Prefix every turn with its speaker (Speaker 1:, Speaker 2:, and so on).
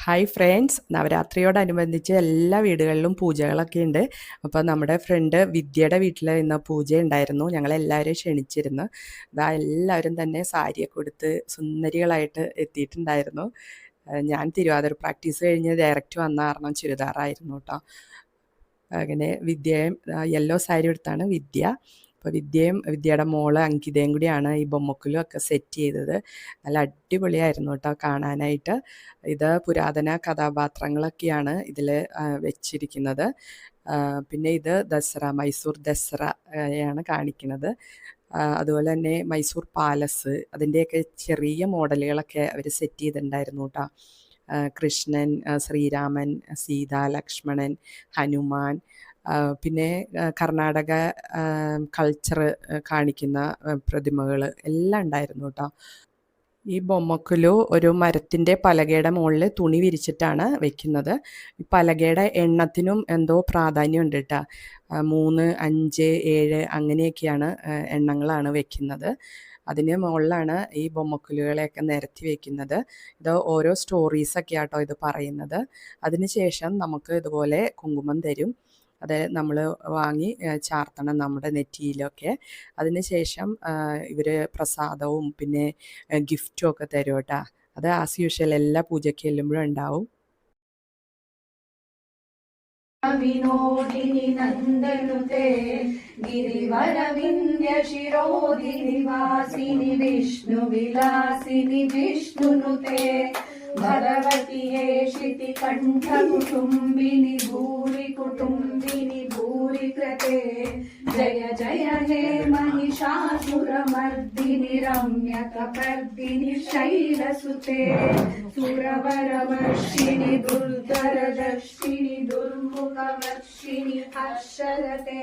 Speaker 1: Hi friends, നവരാത്രിയോടനുബന്ധിച്ച് എല്ലാ വീടുകളിലും പൂജകളൊക്കെ ഉണ്ട്. അപ്പോൾ നമ്മുടെ ഫ്രണ്ട് വിദ്യയുടെ വീട്ടിൽ ഇന്ന് പൂജ ഉണ്ടായിരുന്നു. ഞങ്ങളെല്ലാവരെയും ക്ഷണിച്ചിരുന്നു. ഇതാ എല്ലാവരും തന്നെ സാരിയൊക്കെ ഉടുത്ത് സുന്ദരികളായിട്ട് എത്തിയിട്ടുണ്ടായിരുന്നു. ഞാൻ തിരുവാതിര പ്രാക്ടീസ് കഴിഞ്ഞ് ഡയറക്റ്റ് വന്ന കാരണം ചുരിദാറായിരുന്നു കേട്ടോ. അങ്ങനെ വിദ്യയും യെല്ലോ സാരി എടുത്താണ് വിദ്യ. അപ്പോൾ വിദ്യയുടെ മോള് അങ്കിതയും കൂടിയാണ് ഈ ബൊമ്മക്കുലും ഒക്കെ സെറ്റ് ചെയ്തത്. നല്ല അടിപൊളിയായിരുന്നു കേട്ടോ കാണാനായിട്ട്. ഇത് പുരാതന കഥാപാത്രങ്ങളൊക്കെയാണ് ഇതിൽ വെച്ചിരിക്കുന്നത്. പിന്നെ ഇത് മൈസൂർ ദസറയാണ് കാണിക്കുന്നത്. അതുപോലെ തന്നെ മൈസൂർ പാലസ്, അതിൻ്റെയൊക്കെ ചെറിയ മോഡലുകളൊക്കെ അവർ സെറ്റ് ചെയ്തിട്ടുണ്ടായിരുന്നു കേട്ടോ. കൃഷ്ണൻ, ശ്രീരാമൻ, സീത, ലക്ഷ്മണൻ, ഹനുമാൻ, പിന്നെ കർണാടക കൾച്ചർ കാണിക്കുന്ന പ്രതിമകൾ എല്ലാം ഉണ്ടായിരുന്നു കേട്ടോ. ഈ ബൊമ്മക്കുലു ഒരു മരത്തിൻ്റെ പലകയുടെ മുകളിൽ തുണി വിരിച്ചിട്ടാണ് വെക്കുന്നത്. ഈ പലകയുടെ എണ്ണത്തിനും എന്തോ പ്രാധാന്യമുണ്ട് കേട്ടോ. 3, 5, 7 അങ്ങനെയൊക്കെയാണ് എണ്ണങ്ങളാണ് വെക്കുന്നത്. അതിന് മുകളിലാണ് ഈ ബൊമ്മക്കുലുകളെയൊക്കെ നിരത്തി വെക്കുന്നത്. ഇത് ഓരോ സ്റ്റോറീസൊക്കെ ആട്ടോ ഇത് പറയുന്നത്. അതിനുശേഷം നമുക്ക് ഇതുപോലെ കുങ്കുമം തരും. അത് നമ്മൾ വാങ്ങി ചാർത്തണം നമ്മുടെ നെറ്റിയിലൊക്കെ. അതിനുശേഷം ഇവർ പ്രസാദവും പിന്നെ ഗിഫ്റ്റും ഒക്കെ തരും കേട്ടോ. അത് ആസ് യൂഷ്വൽ എല്ലാ പൂജയ്ക്ക് ചെല്ലുമ്പോഴും ഉണ്ടാവും.
Speaker 2: विनोदिनि नन्दनुते गिरिवरविन्द्य शिरोदिनि वासिनि विष्णुविलासिनि विष्णुनुते भगवति हे शितिकण्ठकुटुम्बिनि भूरि कुटुम्बिनि भूरि कृते जय जय हे महिषासुरमर्दिनि रम्यकपर्दिनि शैलसुते सुरवरवर्षिणि दुर्धरदर्शिनि दुर्मुखवर्षिणि हर्षरते